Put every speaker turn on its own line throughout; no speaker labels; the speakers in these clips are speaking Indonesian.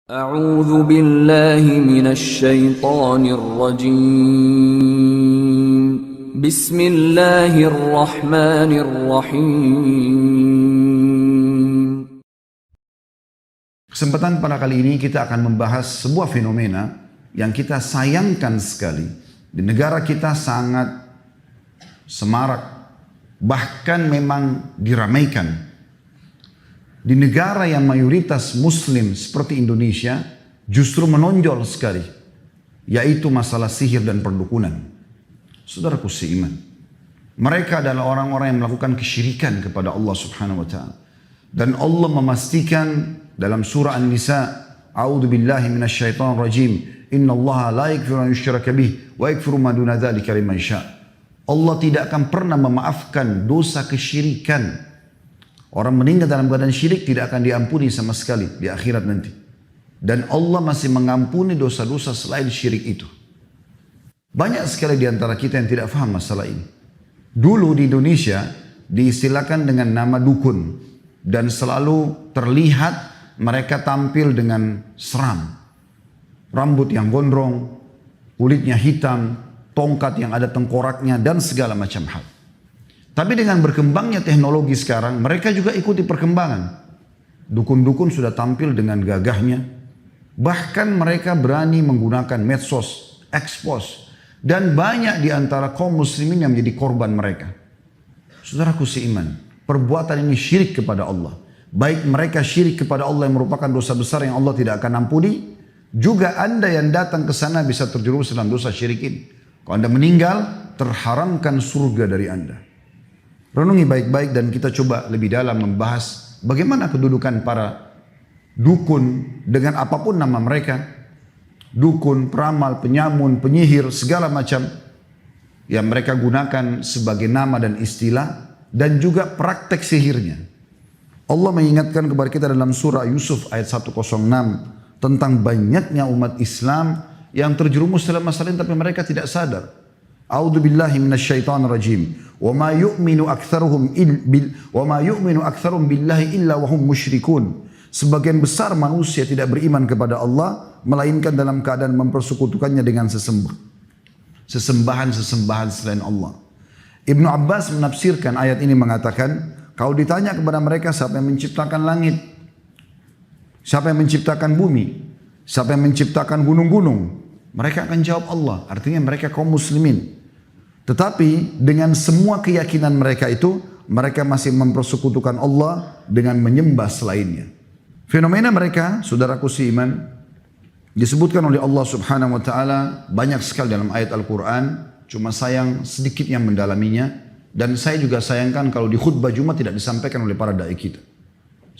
أعوذ بالله من الشيطان الرجيم بسم الله الرحمن الرحيم.
Kesempatan pada kali ini kita akan membahas sebuah fenomena yang kita sayangkan sekali. Di negara kita sangat semarak, bahkan memang diramaikan. Di negara yang mayoritas muslim seperti Indonesia justru menonjol sekali, yaitu masalah sihir dan perdukunan. Saudaraku seiman, mereka adalah orang-orang yang melakukan kesyirikan kepada Allah Subhanahu wa taala. Dan Allah memastikan dalam surah An-Nisa, A'udzu billahi minasyaitonir rajim, innallaha la yaghfiru an yushraka bih wa yaghfiru ma duna dzalika liman syaa. Allah tidak akan pernah memaafkan dosa kesyirikan. Orang meninggal dalam keadaan syirik tidak akan diampuni sama sekali di akhirat nanti. Dan Allah masih mengampuni dosa-dosa selain syirik itu. Banyak sekali di antara kita yang tidak faham masalah ini. Dulu di Indonesia diistilahkan dengan nama dukun. Dan selalu terlihat mereka tampil dengan seram. Rambut yang gondrong, kulitnya hitam, tongkat yang ada tengkoraknya, dan segala macam hal. Tapi dengan berkembangnya teknologi sekarang, mereka juga ikuti perkembangan. Dukun-dukun sudah tampil dengan gagahnya. Bahkan mereka berani menggunakan medsos, expose. Dan banyak di antara kaum muslimin yang menjadi korban mereka. Saudaraku seiman, perbuatan ini syirik kepada Allah. Baik mereka syirik kepada Allah yang merupakan dosa besar yang Allah tidak akan ampuni. Juga Anda yang datang ke sana bisa terjerumus dalam dosa syirik ini. Kalau Anda meninggal, terharamkan surga dari Anda. Renungi baik-baik dan kita coba lebih dalam membahas bagaimana kedudukan para dukun dengan apapun nama mereka. Dukun, peramal, penyamun, penyihir, segala macam yang mereka gunakan sebagai nama dan istilah, dan juga praktek sihirnya. Allah mengingatkan kepada kita dalam surah Yusuf ayat 106 tentang banyaknya umat Islam yang terjerumus dalam masalah ini tapi mereka tidak sadar. A'udzu billahi minasyaitonir rajim. Wa ma yu'minu aktsaruhum billahi illa wa hum musyrikun. Sebagian besar manusia tidak beriman kepada Allah melainkan dalam keadaan mempersekutukannya dengan sesembahan-sesembahan selain Allah. Ibnu Abbas menafsirkan ayat ini mengatakan, kalau ditanya kepada mereka siapa yang menciptakan langit, siapa yang menciptakan bumi, siapa yang menciptakan gunung-gunung, mereka akan jawab Allah. Artinya mereka kaum muslimin. Tetapi dengan semua keyakinan mereka itu, mereka masih mempersekutukan Allah dengan menyembah selainnya. Fenomena mereka, saudaraku seiman, disebutkan oleh Allah Subhanahu wa taala banyak sekali dalam ayat Al-Quran. Cuma sayang sedikit yang mendalaminya. Dan saya juga sayangkan kalau di khutbah Jumat tidak disampaikan oleh para dai kita.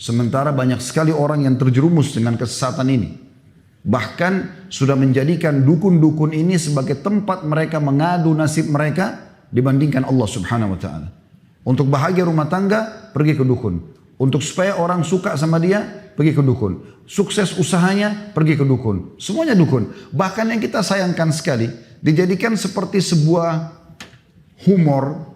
Sementara banyak sekali orang yang terjerumus dengan kesesatan ini. Bahkan sudah menjadikan dukun-dukun ini sebagai tempat mereka mengadu nasib mereka dibandingkan Allah Subhanahu wa taala. Untuk bahagia rumah tangga, pergi ke dukun. Untuk supaya orang suka sama dia, pergi ke dukun. Sukses usahanya, pergi ke dukun. Semuanya dukun. Bahkan yang kita sayangkan sekali, dijadikan seperti sebuah humor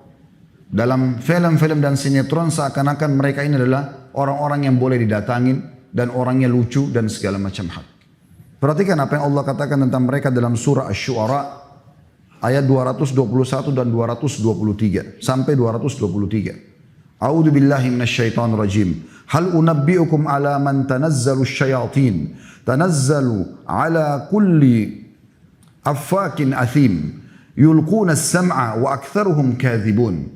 dalam film-film dan sinetron, seakan-akan mereka ini adalah orang-orang yang boleh didatangin dan orangnya lucu dan segala macam hal. Perhatikan apa yang Allah katakan tentang mereka dalam surah Asy-Syu'ara ayat 221 dan 223 sampai 223. A'udzu billahi minasyaitonir rajim. Hal unabbi'ukum ala man tanazzalu syayatin. Tanazzalu ala kulli affakin athim. Yulquna as-sam'a wa aktsaruhum kadzibun.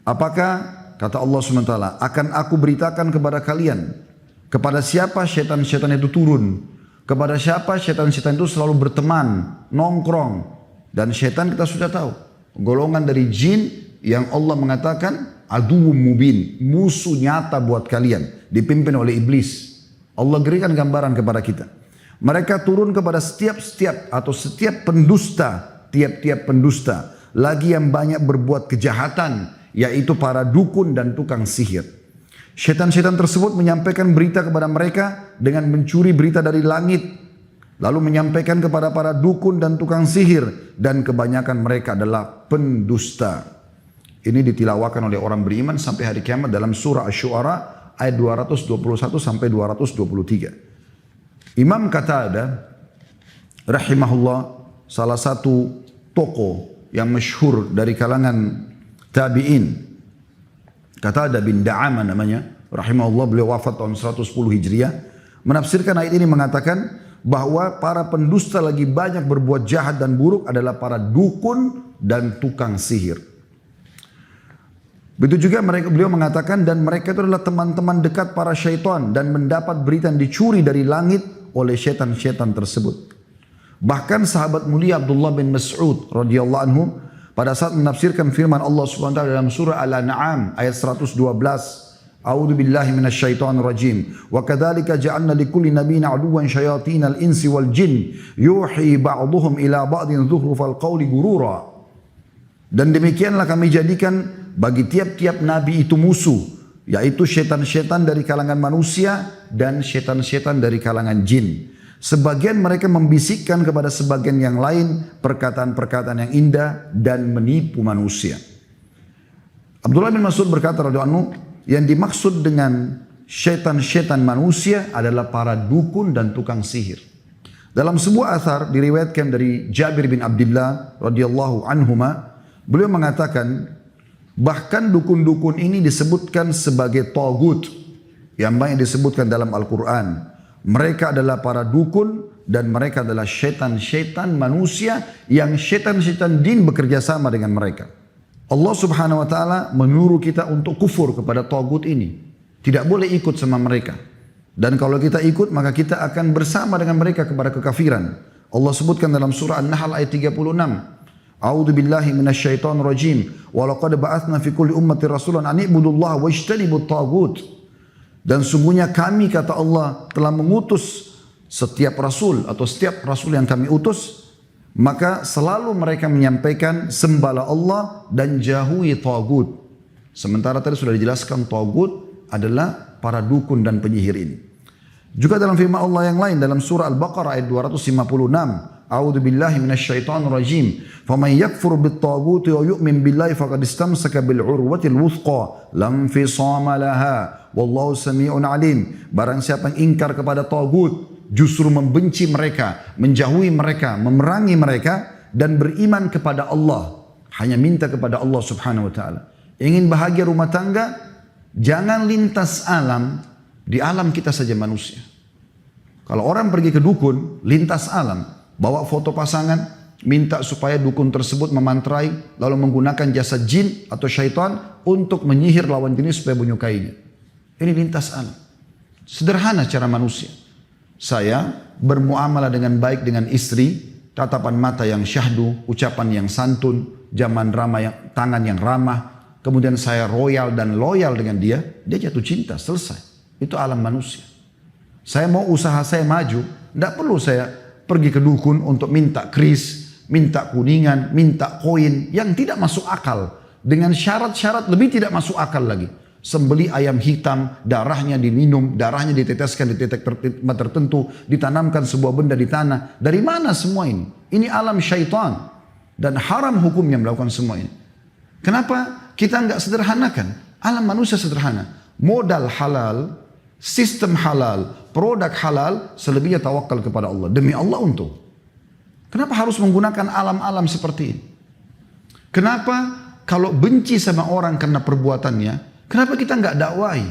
Apakah kata Allah SWT, akan aku beritakan kepada kalian kepada siapa syaitan-syaitan itu turun. Kepada siapa syaitan-syaitan itu selalu berteman, nongkrong. Dan syaitan kita sudah tahu. Golongan dari jin yang Allah mengatakan aduwwum mubin, musuh nyata buat kalian. Dipimpin oleh iblis. Allah berikan gambaran kepada kita. Mereka turun kepada setiap pendusta, tiap-tiap pendusta. Lagi yang banyak berbuat kejahatan, yaitu para dukun dan tukang sihir. Syaitan-syaitan tersebut menyampaikan berita kepada mereka dengan mencuri berita dari langit. Lalu menyampaikan kepada para dukun dan tukang sihir. Dan kebanyakan mereka adalah pendusta. Ini ditilawakan oleh orang beriman sampai hari kiamat dalam surah Asy-Syu'ara ayat 221 sampai 223. Imam Qatadah rahimahullah, salah satu tokoh yang masyhur dari kalangan tabi'in, Qatadah bin Da'amah namanya, rahimahullah, beliau wafat tahun 110 Hijriah, menafsirkan ayat ini mengatakan bahwa para pendusta lagi banyak berbuat jahat dan buruk adalah para dukun dan tukang sihir. Begitu juga beliau mengatakan, dan mereka itu adalah teman-teman dekat para syaitan dan mendapat berita yang dicuri dari langit oleh syaitan-syaitan tersebut. Bahkan sahabat mulia Abdullah bin Mas'ud radhiyallahu anhu pada saat menafsirkan firman Allah Subhanahu wa taala dalam surah Al-An'am ayat 112, A'udzu billahi minasyaitonir rajim. Wa kadzalika ja'alna likulli nabiyyin 'aduwwan syayatinal insi wal jin yuhi ba'dhuhum ila ba'din dzukhrufal qawli gurura. Dan demikianlah kami jadikan bagi tiap-tiap nabi itu musuh, yaitu syaitan-syaitan dari kalangan manusia dan syaitan-syaitan dari kalangan jin. Sebagian mereka membisikkan kepada sebagian yang lain perkataan-perkataan yang indah dan menipu manusia. Abdullah bin Mas'ud berkata radhiyallahu anhu, yang dimaksud dengan syaitan-syaitan manusia adalah para dukun dan tukang sihir. Dalam sebuah athar diriwayatkan dari Jabir bin Abdullah radhiyallahu anhuma, beliau mengatakan bahkan dukun-dukun ini disebutkan sebagai tagut yang banyak disebutkan dalam Al-Quran. Mereka adalah para dukun dan mereka adalah syaitan-syaitan manusia yang syaitan-syaitan jin bekerja sama dengan mereka. Allah Subhanahu wa taala menyuruh kita untuk kufur kepada tagut ini. Tidak boleh ikut sama mereka. Dan kalau kita ikut maka kita akan bersama dengan mereka kepada kekafiran. Allah sebutkan dalam surah An-Nahl ayat 36. A'udzu billahi minasyaitonir rajim. Wa laqad ba'atsna fi kulli ummatin rasulan an i'budullaha wajtanibut tagut. Dan sungguhnya kami, kata Allah, telah mengutus setiap rasul atau setiap rasul yang kami utus, maka selalu mereka menyampaikan sembahlah Allah dan jauhi tagut. Sementara tadi sudah dijelaskan tagut adalah para dukun dan penyihir ini. Juga dalam firman Allah yang lain dalam surah Al-Baqarah ayat 256, A'udzu billahi minasyaitonir rajim. Faman yakfur bit-taghuti wa yu'min billahi faqad istamsaka bil 'urwatil wuthqa lam fisama laha wallahu samii'un 'alim. Barang siapa yang ingkar kepada tagut, justru membenci mereka, menjauhi mereka, memerangi mereka dan beriman kepada Allah, hanya minta kepada Allah Subhanahu wa taala. Ingin bahagia rumah tangga, jangan lintas alam, di alam kita saja manusia. Kalau orang pergi ke dukun, lintas alam, bawa foto pasangan, minta supaya dukun tersebut memantrai, lalu menggunakan jasa jin atau syaitan untuk menyihir lawan jenis supaya menyukainya. Ini lintas alam. Sederhana cara manusia. Saya bermuamalah dengan baik dengan istri, tatapan mata yang syahdu, ucapan yang santun, zaman ramah yang, tangan yang ramah, kemudian saya royal dan loyal dengan dia, dia jatuh cinta, selesai. Itu alam manusia. Saya mau usaha saya maju, tidak perlu saya pergi ke dukun untuk minta kris, minta kuningan, minta koin yang tidak masuk akal. Dengan syarat-syarat lebih tidak masuk akal lagi. Sembeli ayam hitam, darahnya diminum, darahnya diteteskan di titik tertentu, ditanamkan sebuah benda di tanah. Dari mana semua ini? Ini alam syaitan. Dan haram hukumnya melakukan semua ini. Kenapa kita enggak sederhanakan? Alam manusia sederhana. Modal halal, sistem halal, produk halal, selebihnya tawakal kepada Allah. Demi Allah untung. Kenapa harus menggunakan alam-alam seperti ini? Kenapa kalau benci sama orang karena perbuatannya, kenapa kita enggak dakwahi?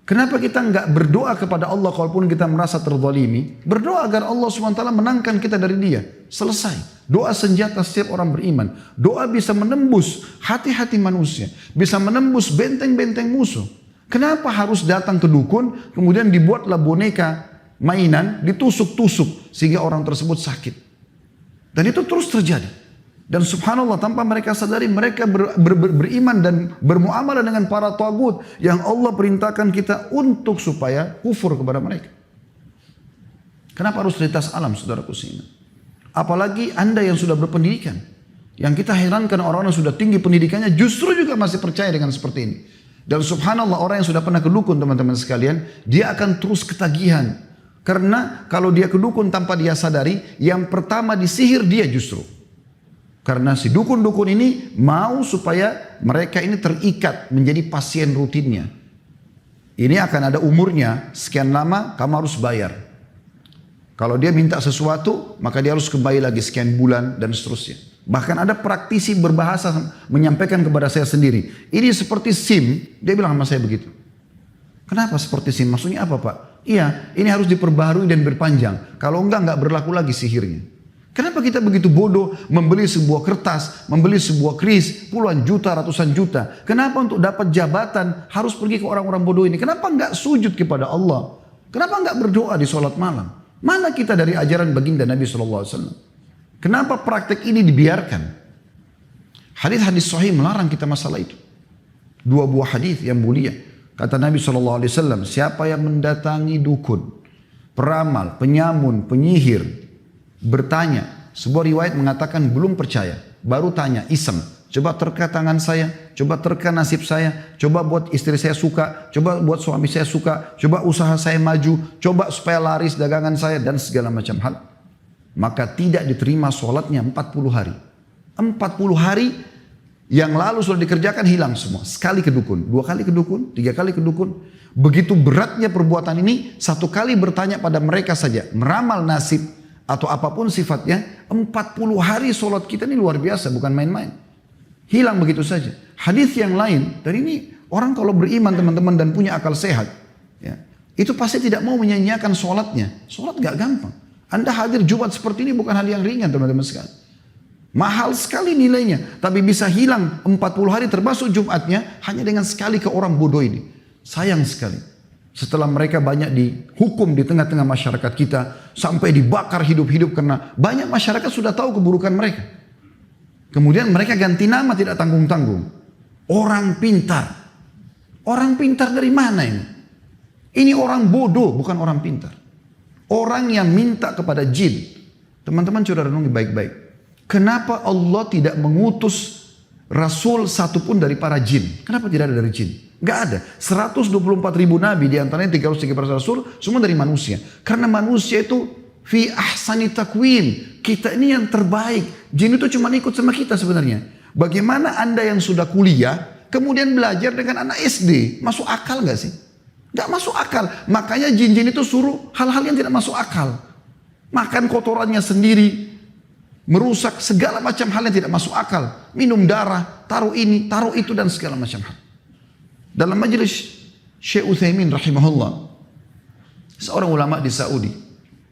Kenapa kita enggak berdoa kepada Allah kalaupun kita merasa terzalimi? Berdoa agar Allah SWT menangkan kita dari dia. Selesai. Doa senjata setiap orang beriman. Doa bisa menembus hati-hati manusia. Bisa menembus benteng-benteng musuh. Kenapa harus datang ke dukun, kemudian dibuatlah boneka mainan, ditusuk-tusuk, sehingga orang tersebut sakit. Dan itu terus terjadi. Dan subhanallah, tanpa mereka sadari, mereka beriman dan bermuamalah dengan para tagut yang Allah perintahkan kita untuk supaya kufur kepada mereka. Kenapa harus lintas alam, saudaraku seiman? Apalagi Anda yang sudah berpendidikan. Yang kita herankan orang-orang yang sudah tinggi pendidikannya justru juga masih percaya dengan seperti ini. Dan subhanallah, orang yang sudah pernah ke dukun, teman-teman sekalian, dia akan terus ketagihan. Karena kalau dia ke dukun tanpa dia sadari, yang pertama disihir dia justru. Karena si dukun-dukun ini mau supaya mereka ini terikat menjadi pasien rutinnya. Ini akan ada umurnya, sekian lama kamu harus bayar. Kalau dia minta sesuatu, maka dia harus kembali lagi sekian bulan dan seterusnya. Bahkan ada praktisi berbahasa menyampaikan kepada saya sendiri. Ini seperti SIM, dia bilang sama saya begitu. Kenapa seperti SIM? Maksudnya apa Pak? Iya, ini harus diperbaharui dan berpanjang. Kalau enggak berlaku lagi sihirnya. Kenapa kita begitu bodoh membeli sebuah kertas, membeli sebuah kris, puluhan juta, ratusan juta. Kenapa untuk dapat jabatan harus pergi ke orang-orang bodoh ini? Kenapa enggak sujud kepada Allah? Kenapa enggak berdoa di sholat malam? Mana kita dari ajaran baginda Nabi SAW? Kenapa praktek ini dibiarkan? Hadis-hadis sahih melarang kita masalah itu. Dua buah hadis yang mulia. Kata Nabi SAW, siapa yang mendatangi dukun, peramal, penyamun, penyihir, bertanya. Sebuah riwayat mengatakan belum percaya, baru tanya, iseng. Coba terka tangan saya, coba terka nasib saya, coba buat istri saya suka, coba buat suami saya suka, coba usaha saya maju, coba supaya laris dagangan saya dan segala macam hal. Maka tidak diterima sholatnya 40 hari. 40 hari yang lalu sudah dikerjakan hilang semua. Sekali ke dukun, 2 kali ke dukun, 3 kali ke dukun. Begitu beratnya perbuatan ini, 1 kali bertanya pada mereka saja, meramal nasib atau apapun sifatnya, 40 hari sholat kita ini luar biasa, bukan main-main. Hilang begitu saja. Hadis yang lain, dan ini orang kalau beriman teman-teman dan punya akal sehat, ya, itu pasti tidak mau menyanyiakan sholatnya. Sholat gak gampang. Anda hadir Jumat seperti ini bukan hal yang ringan teman-teman sekalian. Mahal sekali nilainya, tapi bisa hilang 40 hari termasuk Jumatnya hanya dengan sekali ke orang bodoh ini. Sayang sekali. Setelah mereka banyak dihukum di tengah-tengah masyarakat kita, sampai dibakar hidup-hidup karena banyak masyarakat sudah tahu keburukan mereka. Kemudian mereka ganti nama tidak tanggung-tanggung. Orang pintar. Orang pintar dari mana ini? Ini orang bodoh, bukan orang pintar. Orang yang minta kepada jin. Teman-teman coba renungi baik-baik. Kenapa Allah tidak mengutus Rasul satupun dari para jin? Kenapa tidak ada dari jin? Gak ada. 124 ribu nabi, diantaranya 313 Rasul, semua dari manusia. Karena manusia itu fi ahsani takwim. Kita ini yang terbaik. Jin itu cuma ikut sama kita sebenarnya. Bagaimana Anda yang sudah kuliah, kemudian belajar dengan anak SD? Masuk akal gak sih? Gak masuk akal. Makanya jin-jin itu suruh hal-hal yang tidak masuk akal. Makan kotorannya sendiri. Merusak segala macam hal yang tidak masuk akal. Minum darah, taruh ini, taruh itu dan segala macam hal. Dalam majelis Syekh Utsaimin rahimahullah, seorang ulama di Saudi,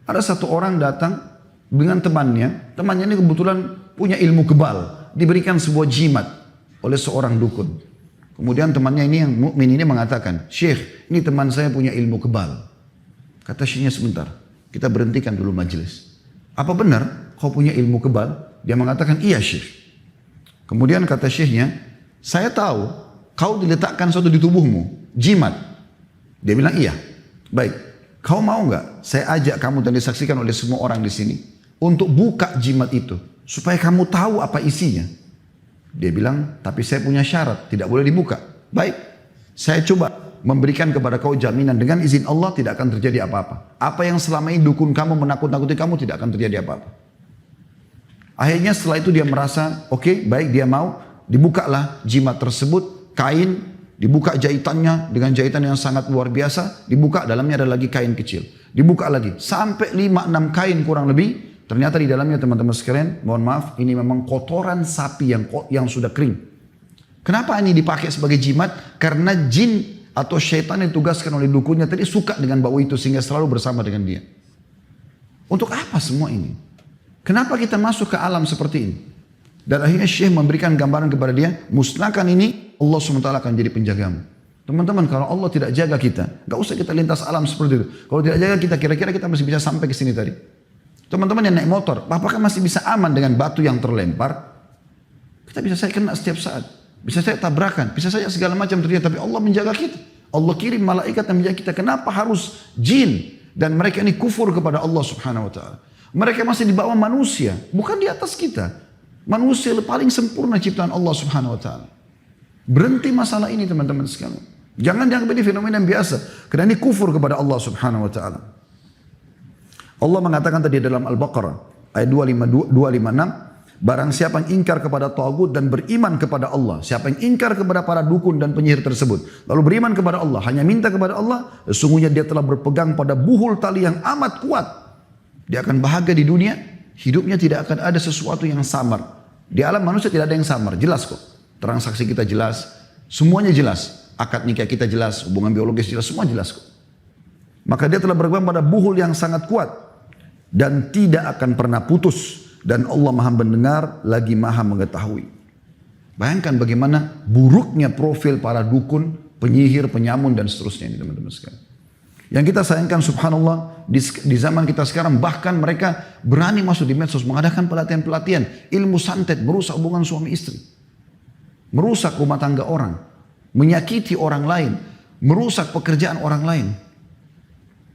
ada satu orang datang dengan temannya. Temannya ini kebetulan punya ilmu kebal, diberikan sebuah jimat oleh seorang dukun. Kemudian temannya ini yang mukmin ini mengatakan, Syekh, ini teman saya punya ilmu kebal. Kata syekhnya, sebentar, kita berhentikan dulu majelis. Apa benar kau punya ilmu kebal? Dia mengatakan, iya Syekh. Kemudian kata syekhnya, saya tahu kau diletakkan sesuatu di tubuhmu, jimat. Dia bilang, iya. Baik, kau mau nggak saya ajak kamu dan disaksikan oleh semua orang di sini untuk buka jimat itu supaya kamu tahu apa isinya? Dia bilang, tapi saya punya syarat, tidak boleh dibuka. Baik, saya coba memberikan kepada kau jaminan dengan izin Allah tidak akan terjadi apa-apa. Apa yang selama ini dukun kamu menakut-nakuti kamu tidak akan terjadi apa-apa. Akhirnya setelah itu dia merasa, oke, baik, dia mau. Dibukalah jimat tersebut, kain, dibuka jahitannya dengan jahitan yang sangat luar biasa. Dibuka, dalamnya ada lagi kain kecil. Dibuka lagi, sampai 5-6 kain kurang lebih. Ternyata di dalamnya teman-teman sekalian, mohon maaf, ini memang kotoran sapi yang sudah kering. Kenapa ini dipakai sebagai jimat? Karena jin atau syaitan yang ditugaskan oleh dukunnya tadi suka dengan bau itu sehingga selalu bersama dengan dia. Untuk apa semua ini? Kenapa kita masuk ke alam seperti ini? Dan akhirnya Syekh memberikan gambaran kepada dia, musnahkan ini, Allah SWT akan jadi penjagamu. Teman-teman, kalau Allah tidak jaga kita, gak usah kita lintas alam seperti itu. Kalau tidak jaga kita, kira-kira kita masih bisa sampai ke sini tadi. Teman-teman yang naik motor, apakah masih bisa aman dengan batu yang terlempar? Kita bisa saya kena setiap saat. Bisa saya tabrakan, bisa saja segala macam terjadi, tapi Allah menjaga kita. Allah kirim malaikat yang menjaga kita. Kenapa harus jin? Dan mereka ini kufur kepada Allah Subhanahu Wa Taala. Mereka masih di bawah manusia, bukan di atas kita. Manusia paling sempurna ciptaan Allah Subhanahu Wa Taala. Berhenti masalah ini teman-teman sekalian. Jangan dianggap ini fenomena yang biasa. Karena ini kufur kepada Allah Subhanahu Wa Taala. Allah mengatakan tadi dalam Al-Baqarah ayat 256. Barang siapa yang ingkar kepada tagut dan beriman kepada Allah. Siapa yang ingkar kepada para dukun dan penyihir tersebut. Lalu beriman kepada Allah. Hanya minta kepada Allah. Sesungguhnya dia telah berpegang pada buhul tali yang amat kuat. Dia akan bahagia di dunia, hidupnya tidak akan ada sesuatu yang samar. Di alam manusia tidak ada yang samar, jelas kok. Transaksi kita jelas, semuanya jelas. Akad nikah kita jelas, hubungan biologis jelas, semua jelas kok. Maka dia telah berpegang pada buhul yang sangat kuat dan tidak akan pernah putus, dan Allah Maha mendengar lagi Maha mengetahui. Bayangkan bagaimana buruknya profil para dukun, penyihir, penyamun dan seterusnya ini teman-teman sekalian. Yang kita sayangkan subhanallah di zaman kita sekarang bahkan mereka berani masuk di medsos mengadakan pelatihan-pelatihan ilmu santet, merusak hubungan suami istri, merusak rumah tangga orang, menyakiti orang lain, merusak pekerjaan orang lain.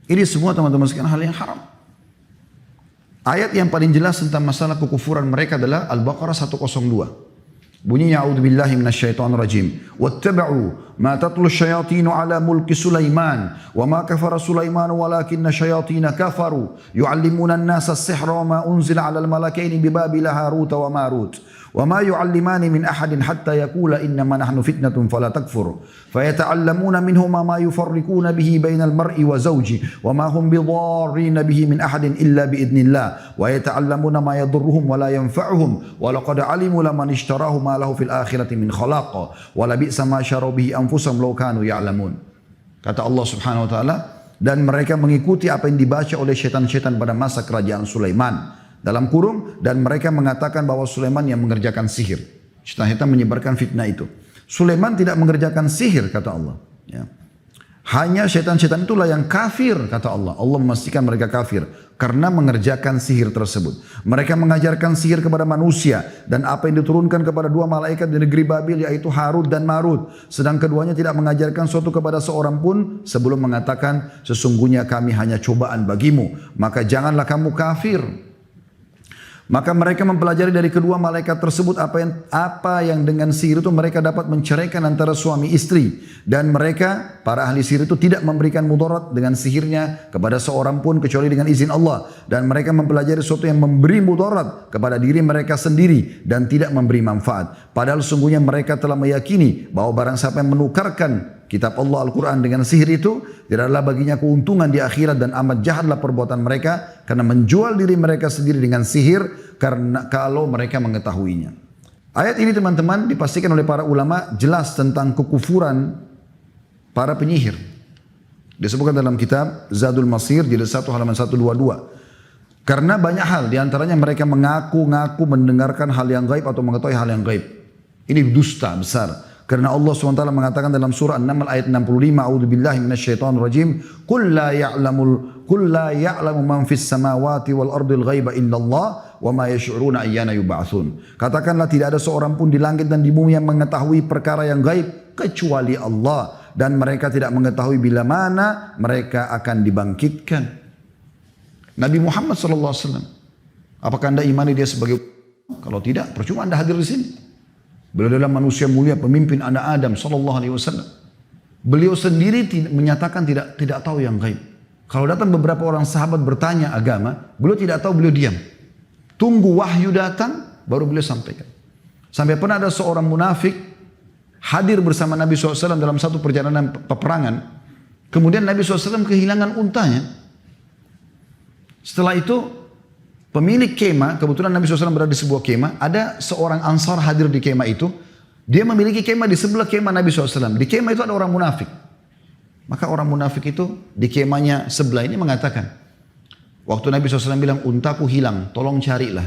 Ini semua teman-teman sekalian hal yang haram. Ayat yang paling jelas tentang masalah kekufuran mereka adalah Al-Baqarah 102. Bunyinya a'udzubillahi minasyaitonir rajim. Wattaba'u ma tatlu asyayatin 'ala mulki Sulaiman wa ma kafara Sulaiman walakinna syayatin kafaru yu'allimuna an-nasa as-sihra wa ma unzila 'alal malakaini bi Babil Harut wa Marut. وما يعلمان من أحد حتى يقول إنما نحن فتنة فلا تكفر فيتعلمون منهما ما يفرقون به بين المرء وزوجه وما هم بضارين به من أحد إلا بإذن الله ويتعلمون ما يضرهم ولا ينفعهم ولقد علموا لمن اشتراه ما له في الآخرة من خلاق ولبئس ما شروا به أنفسهم لو كانوا يعلمون. Kata Allah Subhanahu wa taala, dan mereka mengikuti apa yang dibaca oleh syaitan-syaitan pada masa kerajaan Sulaiman. Dalam kurung, dan mereka mengatakan bahwa Sulaiman yang mengerjakan sihir. Syaitan menyebarkan fitnah itu. Sulaiman tidak mengerjakan sihir, kata Allah. Ya. Hanya syaitan-syaitan itulah yang kafir, kata Allah. Allah memastikan mereka kafir karena mengerjakan sihir tersebut. Mereka mengajarkan sihir kepada manusia dan apa yang diturunkan kepada dua malaikat di negeri Babil, yaitu Harut dan Marut. Sedang keduanya tidak mengajarkan suatu kepada seorang pun sebelum mengatakan sesungguhnya kami hanya cobaan bagimu. Maka janganlah kamu kafir. Maka mereka mempelajari dari kedua malaikat tersebut apa yang dengan sihir itu mereka dapat menceraikan antara suami istri. Dan mereka, para ahli sihir itu tidak memberikan mudarat dengan sihirnya kepada seorang pun kecuali dengan izin Allah. Dan mereka mempelajari sesuatu yang memberi mudarat kepada diri mereka sendiri dan tidak memberi manfaat. Padahal sungguhnya mereka telah meyakini bahwa barang siapa yang menukarkan kitab Allah Al-Quran dengan sihir itu tidak adalah baginya keuntungan di akhirat, dan amat jahatlah perbuatan mereka karena menjual diri mereka sendiri dengan sihir karena kalau mereka mengetahuinya. Ayat ini teman-teman dipastikan oleh para ulama jelas tentang kekufuran para penyihir. Disebutkan dalam kitab Zadul Masir jilid 1 halaman 122. Karena banyak hal, diantaranya mereka mengaku-ngaku mendengarkan hal yang gaib atau mengetahui hal yang gaib. Ini dusta besar. Karena Allah SWT mengatakan dalam surah An-Naml ayat 65, A'udzubillahi minasyaitonirrajim, Qul la ya'lamu man fis samawati wal ardil ghaiba illallah wa ma yash'uruna ayyana yub'atsun. Katakanlah tidak ada seorang pun di langit dan di bumi yang mengetahui perkara yang gaib kecuali Allah, dan mereka tidak mengetahui bila mana mereka akan dibangkitkan. Nabi Muhammad SAW, apakah anda imani dia sebagai? Kalau tidak, percuma anda hadir di sini. Beliau adalah manusia mulia, pemimpin anak Adam sallallahu alaihi wasallam. Beliau sendiri menyatakan tidak tahu yang gaib. Kalau datang beberapa orang sahabat bertanya agama, beliau tidak tahu, beliau diam. Tunggu wahyu datang, baru beliau sampaikan. Sampai pernah ada seorang munafik hadir bersama Nabi SAW dalam satu perjalanan peperangan. Kemudian Nabi SAW kehilangan untanya. Setelah itu pemilik kemah, kebetulan Nabi SAW berada di sebuah kemah, ada seorang Ansar hadir di kemah itu. Dia memiliki kemah di sebelah kemah Nabi SAW. Di kemah itu ada orang munafik. Maka orang munafik itu di kemahnya sebelah ini mengatakan, waktu Nabi SAW bilang, untaku hilang, tolong carilah.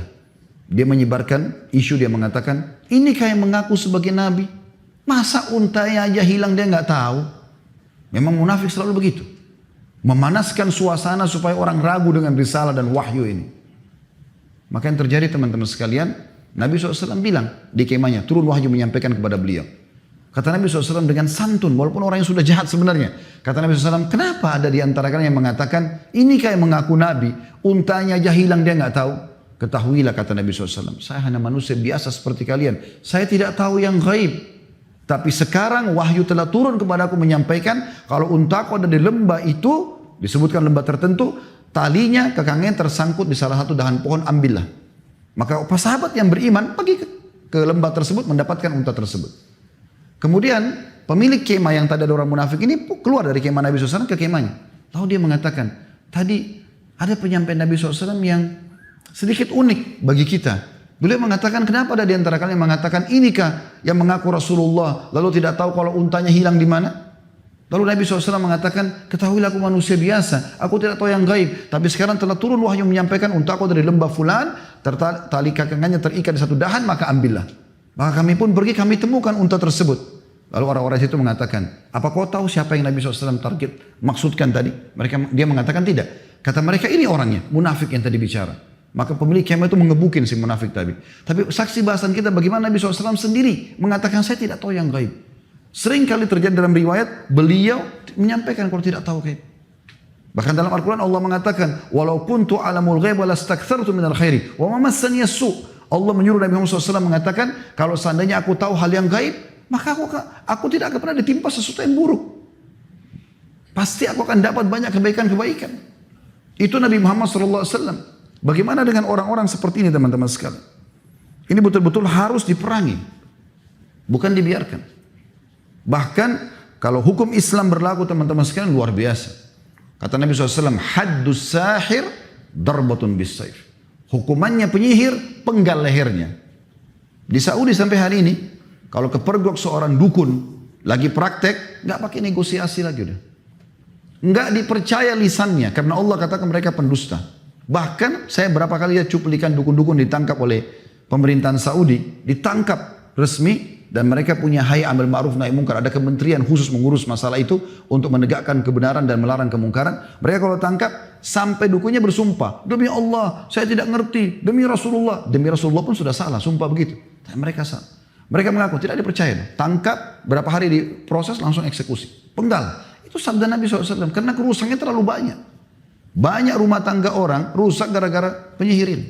Dia menyebarkan isu, dia mengatakan, ini kayak mengaku sebagai Nabi. Masa untanya aja hilang dia nggak tahu? Memang munafik selalu begitu. Memanaskan suasana supaya orang ragu dengan risalah dan wahyu ini. Maka yang terjadi teman-teman sekalian, Nabi SAW bilang di kemahnya, turun wahyu menyampaikan kepada beliau. Kata Nabi SAW dengan santun, walaupun orang yang sudah jahat sebenarnya. Kata Nabi SAW, kenapa ada di antara kalian yang mengatakan, ini kayak mengaku Nabi, untanya aja hilang dia nggak tahu. Ketahuilah kata Nabi SAW, saya hanya manusia biasa seperti kalian. Saya tidak tahu yang gaib. Tapi sekarang wahyu telah turun kepada aku menyampaikan, kalau untaku ada di lembah itu, disebutkan lembah tertentu, talinya kekangnya tersangkut di salah satu dahan pohon, ambillah. Maka sahabat yang beriman pergi ke lembah tersebut mendapatkan unta tersebut. Kemudian pemilik kemah yang tadi ada orang munafik ini keluar dari kemah Nabi SAW ke kemahnya. Lalu dia mengatakan, tadi Ada penyampaian Nabi SAW yang sedikit unik bagi kita. Beliau mengatakan, kenapa ada di antara kalian yang mengatakan, inikah yang mengaku Rasulullah, lalu tidak tahu kalau untanya hilang di mana? Lalu Nabi SAW mengatakan, ketahuilah aku manusia biasa, aku tidak tahu yang gaib. Tapi sekarang telah turun wahyu menyampaikan, unta aku dari lembah fulan, tali kakangannya terikat di satu dahan, maka ambillah. Maka kami pun pergi, kami temukan unta tersebut. Lalu orang-orang itu mengatakan, apa kau tahu siapa yang Nabi SAW target maksudkan tadi? Dia mengatakan tidak. Kata mereka, ini orangnya, munafik yang tadi bicara. Maka pemilik kemah itu mengebukin si munafik tadi. Tapi saksi bahasan kita bagaimana Nabi SAW sendiri mengatakan, saya tidak tahu yang gaib. Sering kali terjadi dalam riwayat, beliau menyampaikan kalau tidak tahu gaib. Bahkan dalam Al-Quran Allah mengatakan, walau kuntu alamul ghaib walastakthartu minal khairi wa ma massani as-su'. Allah menyuruh Nabi Muhammad SAW mengatakan, kalau seandainya aku tahu hal yang gaib, maka aku tidak akan pernah ditimpa sesuatu yang buruk. Pasti aku akan dapat banyak kebaikan-kebaikan. Itu Nabi Muhammad SAW. Bagaimana dengan orang-orang seperti ini teman-teman sekalian? Ini betul-betul harus diperangi, bukan dibiarkan. Bahkan kalau hukum Islam berlaku teman-teman sekalian luar biasa. Kata Nabi SAW, haddus sahir darbatun bis-saif. Hukumannya penyihir, penggal lehernya. Di Saudi sampai hari ini, kalau kepergok seorang dukun lagi praktek, nggak pakai negosiasi lagi udah. Nggak dipercaya lisannya, karena Allah katakan mereka pendusta. Bahkan saya berapa kali lihat cuplikan dukun-dukun ditangkap oleh pemerintahan Saudi, ditangkap resmi, dan mereka punya hayy amil ma'ruf nahi mungkar, ada kementerian khusus mengurus masalah itu untuk menegakkan kebenaran dan melarang kemungkaran. Mereka kalau tangkap sampai dukunnya bersumpah, demi Allah saya tidak ngerti, demi Rasulullah pun sudah salah, sumpah begitu. Dan mereka salah. Mereka mengaku tidak dipercaya. Tangkap berapa hari diproses langsung eksekusi, penggal. Itu sabda Nabi SAW, karena kerusakannya terlalu banyak. Banyak rumah tangga orang rusak gara-gara penyihirin.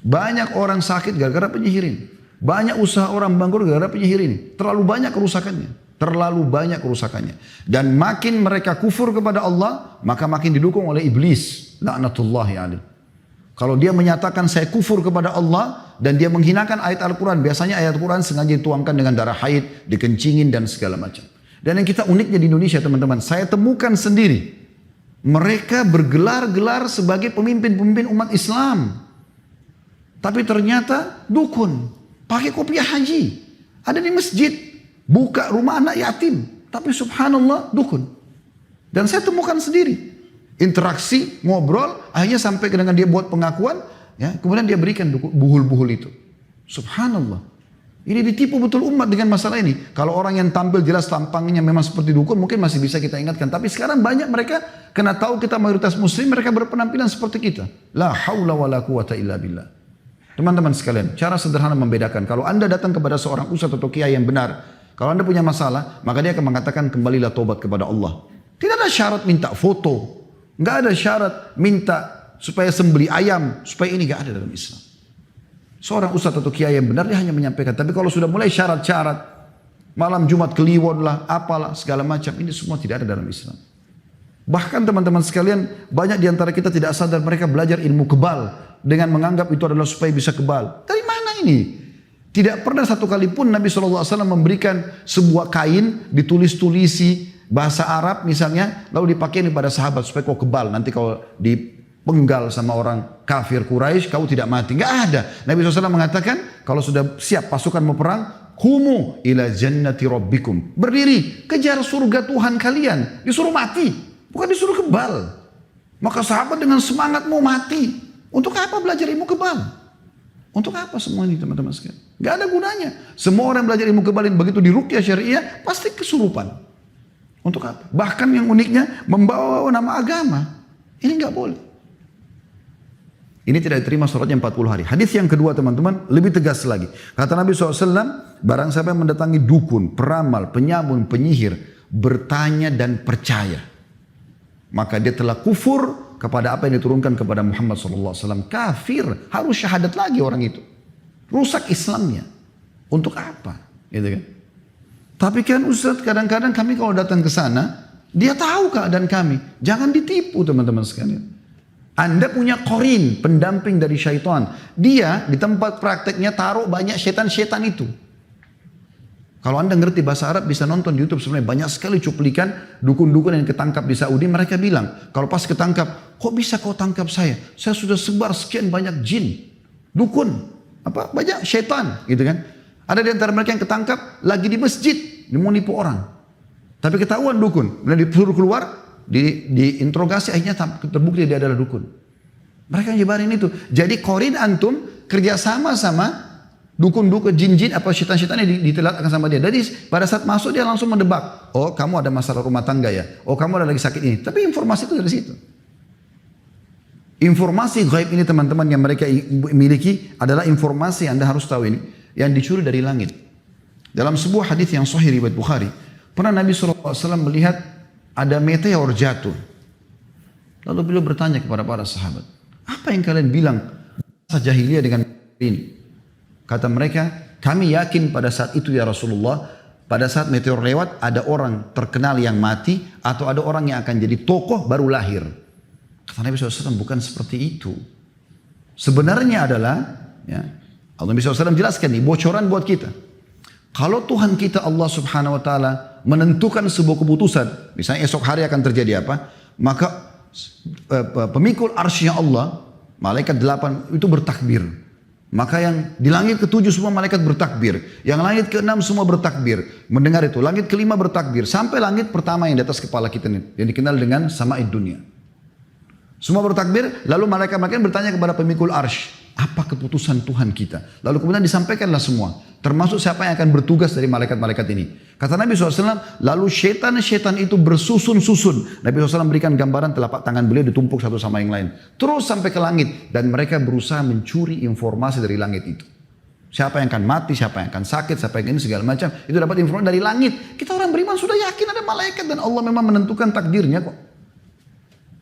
Banyak orang sakit gara-gara penyihirin. Banyak usaha orang bangkrut gara-gara penyihirin. Terlalu banyak kerusakannya. Terlalu banyak kerusakannya. Dan makin mereka kufur kepada Allah, maka makin didukung oleh iblis. La'natullahi alaih. Kalau dia menyatakan saya kufur kepada Allah dan dia menghinakan ayat Al-Quran. Biasanya ayat Al-Quran sengaja dituangkan dengan darah haid, dikencingin dan segala macam. Dan yang kita uniknya di Indonesia teman-teman, saya temukan sendiri. Mereka bergelar-gelar sebagai pemimpin-pemimpin umat Islam. Tapi ternyata dukun. Pakai kopiah haji. Ada di masjid. Buka rumah anak yatim. Tapi subhanallah dukun. Dan saya temukan sendiri. Interaksi, ngobrol. Akhirnya sampai dengan dia buat pengakuan. Ya, kemudian dia berikan buhul-buhul itu. Subhanallah. Ini ditipu betul umat dengan masalah ini. Kalau orang yang tampil jelas tampangnya memang seperti dukun, mungkin masih bisa kita ingatkan. Tapi sekarang banyak mereka, karena tahu kita mayoritas muslim, mereka berpenampilan seperti kita. La haula wa la quwata illa billah. Teman-teman sekalian, cara sederhana membedakan. Kalau anda datang kepada seorang ustadz atau kiai yang benar, kalau anda punya masalah, maka dia akan mengatakan kembalilah tobat kepada Allah. Tidak ada syarat minta foto. Nggak ada syarat minta supaya sembeli ayam. Supaya ini nggak ada dalam Islam. Seorang ustadz atau kiai yang benar dia hanya menyampaikan. Tapi kalau sudah mulai syarat-syarat, malam Jumat Kliwon lah, apalah segala macam, ini semua tidak ada dalam Islam. Bahkan teman-teman sekalian, banyak di antara kita tidak sadar mereka belajar ilmu kebal dengan menganggap itu adalah supaya bisa kebal. Dari mana ini? Tidak pernah satu kali pun Nabi SAW memberikan sebuah kain ditulis-tulisi bahasa Arab misalnya, lalu dipakai pada sahabat supaya kau kebal. Nanti kalau dipenggal sama orang kafir Quraisy, kau tidak mati. Enggak ada. Nabi SAW mengatakan, kalau sudah siap pasukan mau perang, humu ila jannati rabbikum. Berdiri, kejar surga Tuhan kalian. Disuruh mati, bukan disuruh kebal. Maka sahabat dengan semangat mau mati. Untuk apa belajar ilmu kebal? Untuk apa semua ini teman-teman sekalian? Enggak ada gunanya. Semua orang belajar ilmu kebal begitu di ruqyah syariah pasti kesurupan. Untuk apa? Bahkan yang uniknya membawa nama agama. Ini enggak boleh. Ini tidak diterima sholatnya 40 hari. Hadis yang kedua teman-teman lebih tegas lagi. Kata Nabi SAW, barang siapa yang mendatangi dukun, peramal, penyamun, penyihir, bertanya dan percaya, maka dia telah kufur kepada apa yang diturunkan kepada Muhammad SAW. Kafir, harus syahadat lagi orang itu. Rusak Islamnya. Untuk apa? Gitu kan? Tapi kan Ustaz, kadang-kadang kami kalau datang ke sana, dia tahu keadaan kami. Jangan ditipu teman-teman sekalian. Anda punya korin, pendamping dari syaitan. Dia di tempat prakteknya taruh banyak syaitan-syaitan itu. Kalau Anda ngerti bahasa Arab bisa nonton di YouTube sebenarnya banyak sekali cuplikan dukun-dukun yang ketangkap di Saudi. Mereka bilang, kalau pas ketangkap, kok bisa kau tangkap saya? Saya sudah sebar sekian banyak jin, dukun, banyak syaitan, gitu kan? Ada di antara mereka yang ketangkap lagi di masjid, mau nipu orang. Tapi ketahuan dukun, kemudian disuruh keluar, diinterogasi, akhirnya terbukti dia adalah dukun. Mereka nyebarin itu. Jadi korin antum kerjasama sama dukun-dukun jin-jin apa syaitan-syaitannya ditelatkan sama dia. Jadi pada saat masuk dia langsung mendebak. Oh kamu ada masalah rumah tangga ya. Oh kamu ada lagi sakit ini. Tapi informasi itu dari situ. Informasi gaib ini teman-teman yang mereka miliki adalah informasi Anda harus tahu ini. Yang dicuri dari langit. Dalam sebuah hadis yang sahih riwayat Bukhari. Pernah Nabi SAW melihat ada meteor jatuh. Lalu beliau bertanya kepada para sahabat. Apa yang kalian bilang bahasa jahiliyah dengan ini? Kata mereka, kami yakin pada saat itu ya Rasulullah, pada saat meteor lewat ada orang terkenal yang mati atau ada orang yang akan jadi tokoh baru lahir. Kata Nabi SAW, bukan seperti itu. Sebenarnya adalah, ya, Allah Nabi SAW jelaskan nih, bocoran buat kita. Kalau Tuhan kita Allah Subhanahu Wa Taala menentukan sebuah keputusan, misalnya esok hari akan terjadi apa, maka pemikul arsy-Nya Allah, malaikat 8 itu bertakbir. Maka yang di langit ke-7 semua malaikat bertakbir. Yang langit ke-6 semua bertakbir. Mendengar itu. Langit ke-5 bertakbir. Sampai langit pertama yang di atas kepala kita ini. Yang dikenal dengan sama'id dunia. Semua bertakbir. Lalu malaikat-malaikat bertanya kepada pemikul arsy. Apa keputusan Tuhan kita? Lalu kemudian disampaikanlah semua. Termasuk siapa yang akan bertugas dari malaikat-malaikat ini. Kata Nabi SAW, lalu syaitan-syaitan itu bersusun-susun. Nabi SAW berikan gambaran telapak tangan beliau ditumpuk satu sama yang lain. Terus sampai ke langit. Dan mereka berusaha mencuri informasi dari langit itu. Siapa yang akan mati, siapa yang akan sakit, siapa yang ini segala macam. Itu dapat informasi dari langit. Kita orang beriman sudah yakin ada malaikat dan Allah memang menentukan takdirnya kok.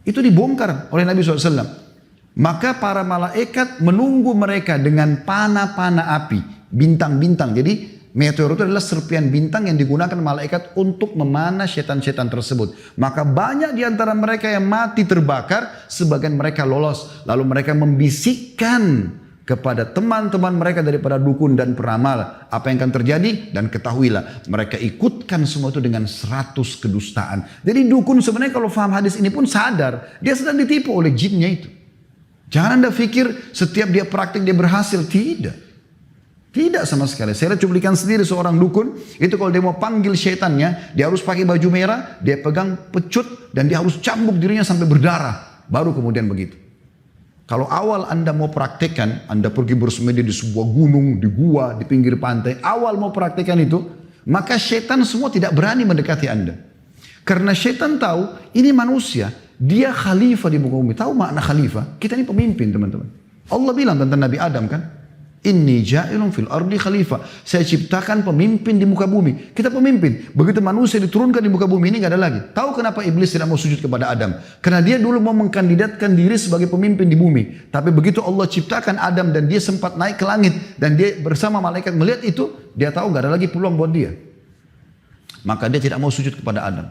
Itu dibongkar oleh Nabi SAW. Maka para malaikat menunggu mereka dengan panah-panah api, bintang-bintang. Jadi meteor itu adalah serpian bintang yang digunakan malaikat untuk memanah setan-setan tersebut. Maka banyak di antara mereka yang mati terbakar, sebagian mereka lolos. Lalu mereka membisikkan kepada teman-teman mereka daripada dukun dan peramal apa yang akan terjadi, dan ketahuilah mereka ikutkan semua itu dengan 100 kedustaan. Jadi dukun sebenarnya kalau faham hadis ini pun sadar dia sedang ditipu oleh jinnya itu. Jangan Anda pikir setiap dia praktik dia berhasil. Tidak. Tidak sama sekali. Saya lihat cuplikan sendiri seorang dukun. Itu kalau dia mau panggil syaitannya, dia harus pakai baju merah, dia pegang pecut, dan dia harus cambuk dirinya sampai berdarah. Baru kemudian begitu. Kalau awal Anda mau praktekkan, Anda pergi bersemedi di sebuah gunung, di gua, di pinggir pantai. Awal mau praktekkan itu, maka syaitan semua tidak berani mendekati Anda. Karena syaitan tahu, ini manusia. Dia khalifah di muka bumi. Tahu makna khalifah? Kita ini pemimpin teman-teman. Allah bilang tentang Nabi Adam kan. Inni ja'ilun fil ardi khalifah. Saya ciptakan pemimpin di muka bumi. Kita pemimpin. Begitu manusia diturunkan di muka bumi ini gak ada lagi. Tahu kenapa iblis tidak mau sujud kepada Adam? Karena dia dulu mau mengkandidatkan diri sebagai pemimpin di bumi. Tapi begitu Allah ciptakan Adam dan dia sempat naik ke langit. Dan dia bersama malaikat melihat itu. Dia tahu gak ada lagi peluang buat dia. Maka dia tidak mau sujud kepada Adam.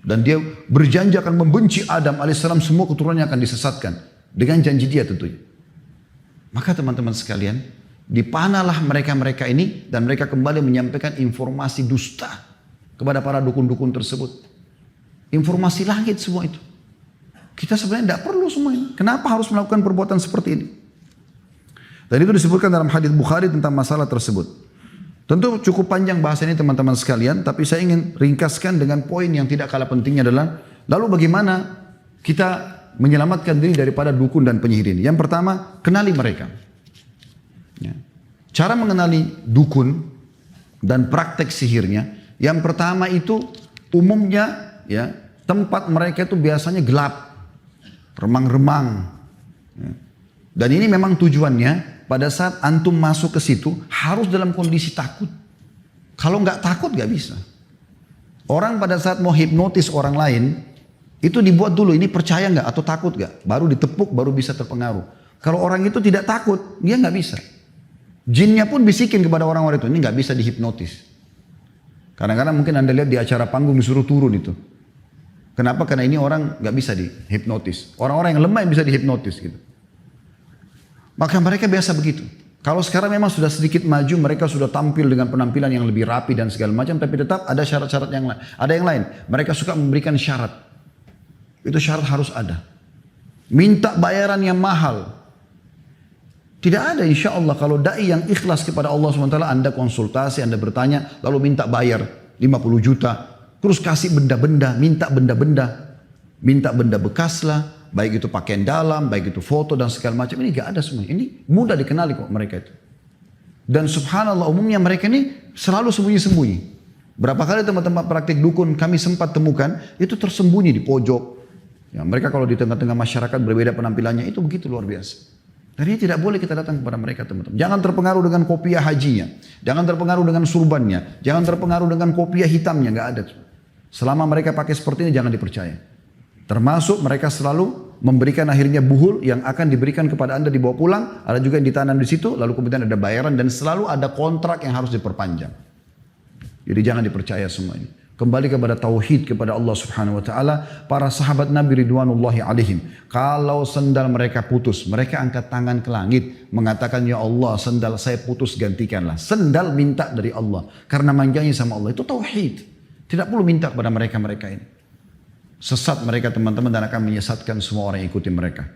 Dan dia berjanji akan membenci Adam alaihissalam, semua keturunannya akan disesatkan. Dengan janji dia tentunya. Maka teman-teman sekalian, dipanahlah mereka-mereka ini dan mereka kembali menyampaikan informasi dusta kepada para dukun-dukun tersebut. Informasi langit semua itu. Kita sebenarnya tidak perlu semua ini. Kenapa harus melakukan perbuatan seperti ini? Dan itu disebutkan dalam hadis Bukhari tentang masalah tersebut. Tentu cukup panjang bahasa ini teman-teman sekalian, tapi saya ingin ringkaskan dengan poin yang tidak kalah pentingnya adalah, lalu bagaimana kita menyelamatkan diri daripada dukun dan penyihir ini. Yang pertama, kenali mereka. Ya. Cara mengenali dukun dan praktek sihirnya, yang pertama itu umumnya ya tempat mereka itu biasanya gelap, remang-remang. Ya. Dan ini memang tujuannya. Pada saat antum masuk ke situ harus dalam kondisi takut. Kalau nggak takut nggak bisa. Orang pada saat mau hipnotis orang lain itu dibuat dulu ini percaya nggak atau takut nggak, baru ditepuk baru bisa terpengaruh. Kalau orang itu tidak takut dia nggak bisa. Jinnya pun bisikin kepada orang-orang itu ini nggak bisa dihipnotis. Kadang-kadang mungkin Anda lihat di acara panggung disuruh turun itu. Kenapa? Karena ini orang nggak bisa dihipnotis. Orang-orang yang lemah yang bisa dihipnotis gitu. Maka mereka biasa begitu. Kalau sekarang memang sudah sedikit maju, mereka sudah tampil dengan penampilan yang lebih rapi dan segala macam, tapi tetap ada syarat-syarat yang lain. Ada yang lain, mereka suka memberikan syarat. Itu syarat harus ada. Minta bayaran yang mahal. Tidak ada insya Allah kalau da'i yang ikhlas kepada Allah SWT, Anda konsultasi, Anda bertanya, lalu minta bayar 50 juta, terus kasih benda-benda, minta benda bekas lah, baik itu pakaian dalam, baik itu foto dan segala macam. Ini gak ada semua. Ini mudah dikenali kok mereka itu. Dan subhanallah umumnya mereka ini selalu sembunyi-sembunyi. Berapa kali tempat-tempat praktik dukun kami sempat temukan, itu tersembunyi di pojok. Ya, mereka kalau di tengah-tengah masyarakat berbeda penampilannya, itu begitu luar biasa. Dan ini tidak boleh kita datang kepada mereka teman-teman. Jangan terpengaruh dengan kopiah hajinya. Jangan terpengaruh dengan surbannya. Jangan terpengaruh dengan kopiah hitamnya, gak ada. Selama mereka pakai seperti ini jangan dipercaya. Termasuk mereka selalu memberikan akhirnya buhul yang akan diberikan kepada Anda dibawa pulang, ada juga yang ditanam di situ, lalu kemudian ada bayaran dan selalu ada kontrak yang harus diperpanjang. Jadi jangan dipercaya semua ini. Kembali kepada tauhid kepada Allah Subhanahu wa taala, para sahabat Nabi ridwanullahi alaihim, kalau sendal mereka putus, mereka angkat tangan ke langit mengatakan, ya Allah, sendal saya putus gantikanlah. Sendal minta dari Allah karena manjanya sama Allah. Itu tauhid. Tidak perlu minta kepada mereka-mereka ini. Sesat mereka teman-teman dan akan menyesatkan semua orang yang ikuti mereka.